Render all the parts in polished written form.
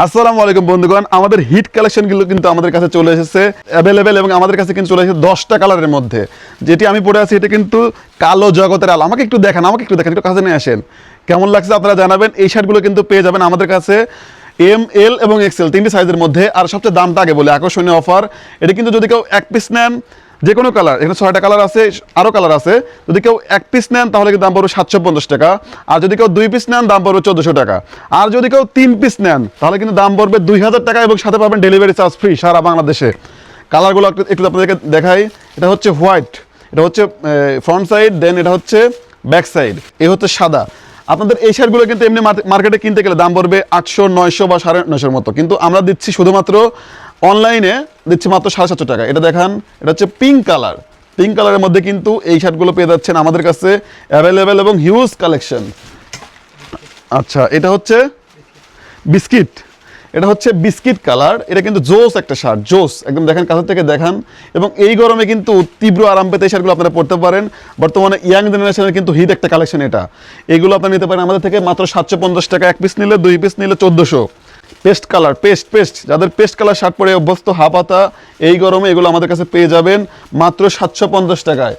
আসসালামু আলাইকুম বন্ধুগণ, আমাদের হিট কালেকশনগুলো কিন্তু আমাদের কাছে চলে এসেছে অ্যাভেলেবেল এবং আমাদের কাছে কিন্তু চলে এসেছে 10টা কালারের মধ্যে। যেটি আমি পরে আছি এটা কিন্তু কালো জগতের আলো। আমাকে একটু দেখেন, একটু কাছে নিয়ে আসেন। কেমন লাগছে আপনারা জানাবেন। এই শার্টগুলো কিন্তু পেয়ে যাবেন আমাদের কাছে এম, এল এবং এক্সেল তিনটি সাইজের মধ্যে। আর সবচেয়ে দামটা আগে বলে আকর্ষণীয় অফার, এটা কিন্তু যদি কেউ এক পিস নেন, যে কোনো কালার, এখানে 6টা কালার আছে, আরও কালার আছে, যদি কেউ এক পিস নেন তাহলে কিন্তু দাম পড়বে 750 টাকা। আর যদি কেউ 2 পিস নেন দাম পড়বে 1400 টাকা। আর যদি কেউ 3 পিস নেন তাহলে কিন্তু দাম পড়বে 2000 টাকা এবং সাথে পাবেন ডেলিভারি চার্জ ফ্রি সারা বাংলাদেশে। কালারগুলো একটু আপনাদেরকে দেখাই। এটা হচ্ছে হোয়াইট, এটা হচ্ছে ফ্রন্ট সাইড, দেন এটা হচ্ছে ব্যাক সাইড, এ হচ্ছে সাদা। আপনাদের এই শার্টগুলো কিন্তু এমনি মার্কেটে কিনতে গেলে দাম পড়বে 800, 900 বা 950 মতো, কিন্তু আমরা দিচ্ছি শুধুমাত্র অনলাইনে দিচ্ছি মাত্র 750 টাকা। এটা দেখান, এটা হচ্ছে পিঙ্ক কালার। পিঙ্ক কালারের মধ্যে কিন্তু এই শার্টগুলো পেয়ে যাচ্ছেন আমাদের কাছে অ্যাভেলেবেল এবং হিউজ কালেকশন। আচ্ছা, এটা হচ্ছে বিস্কিট, এটা হচ্ছে বিস্কিট কালার। এটা কিন্তু জোস একটা শার্ট, জোস একদম। দেখেন কাছে থেকে দেখান। এবং এই গরমে কিন্তু তীব্র আরাম পেতে এই শার্টগুলো আপনারা পড়তে পারেন। বর্তমানে ইয়াং জেনারেশনের কিন্তু হিট একটা কালেকশন এটা। এগুলো আপনারা নিতে পারেন আমাদের থেকে মাত্র 750 টাকা। এক পিস নিলে, 2 পিস নিলে 1400। পেস্ট কালার, পেস্ট যাদের পেস্ট কালার শার্ট পরে অভ্যস্ত, হাফ হাতা, এই গরমে এগুলো আমাদের কাছে পেয়ে যাবেন মাত্র 750 টাকায়।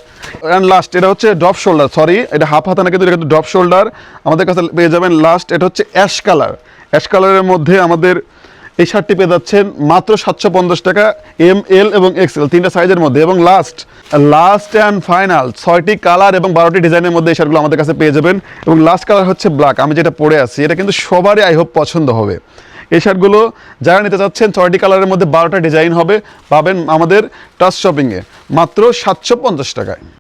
অ্যান্ড লাস্ট, এটা হচ্ছে ড্রপ শোল্ডার, সরি এটা হাফ হাতা না, কিন্তু এটা কিন্তু ড্রপ শোল্ডার আমাদের কাছে পেয়ে যাবেন। লাস্ট, এটা হচ্ছে অ্যাশ কালার। অ্যাশ কালারের মধ্যে আমাদের এই শার্টটি পেয়ে যাচ্ছেন মাত্র 750 টাকা, এম, এল এবং এক্সেল তিনটা সাইজের মধ্যে। এবং লাস্ট অ্যান্ড ফাইনাল 6টি কালার এবং 12টি ডিজাইনের মধ্যে এই শার্টগুলো আমাদের কাছে পেয়ে যাবেন। এবং লাস্ট কালার হচ্ছে ব্ল্যাক, আমি যেটা পরে আছি এটা কিন্তু সবারই আই হোপ পছন্দ হবে। এই শার্টগুলো যারা নিতে চাচ্ছেন 6টি কালারের মধ্যে 12টা ডিজাইন হবে, পাবেন আমাদের টাচ শপিংয়ে মাত্র 750 টাকায়।